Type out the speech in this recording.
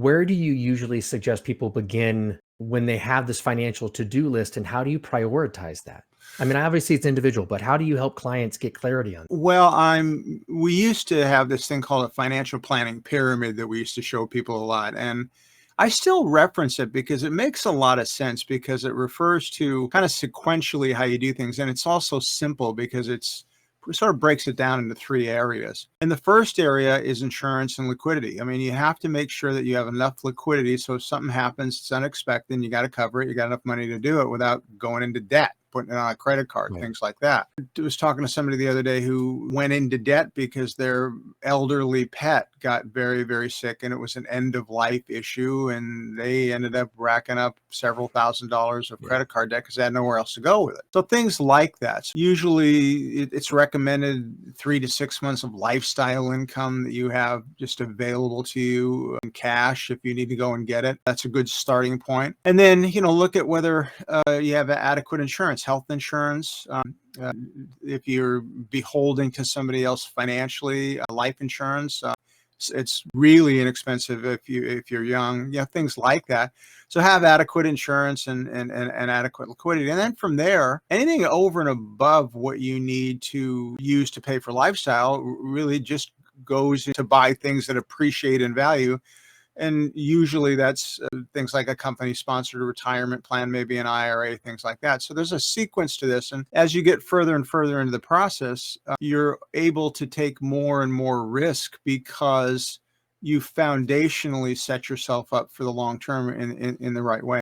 Where do you usually suggest people begin when they have this financial to-do list, and how do you prioritize that? I mean, obviously it's individual, but how do you help clients get clarity on? Well, we used to have this thing called a financial planning pyramid that we used to show people a lot. And I still reference it because it makes a lot of sense because it refers to kind of sequentially how you do things. And it's also simple because it sort of breaks it down into three areas. And the first area is insurance and liquidity. I mean, you have to make sure that you have enough liquidity. So if something happens, it's unexpected, and you got to cover it. You got enough money to do it without going into debt, putting it on a credit card, Right. things like that. I was talking to somebody the other day who went into debt because their elderly pet got very, very sick, and it was an end of life issue. And they ended up racking up several $1,000s of Yeah. credit card debt because they had nowhere else to go with it. So things like that. So usually it's recommended 3 to 6 months of lifestyle income that you have just available to you in cash if you need to go and get it. That's a good starting point. And then, look at whether you have adequate insurance, health insurance. Uh, if you're beholden to somebody else financially, life insurance. It's really inexpensive if you're young, things like that. So have adequate insurance and adequate liquidity. And then from there, anything over and above what you need to use to pay for lifestyle really just goes to buy things that appreciate in value. And usually that's things like a company sponsored retirement plan, maybe an IRA, things like that. So there's a sequence to this. And as you get further and further into the process, you're able to take more and more risk because you foundationally set yourself up for the long term in the right way.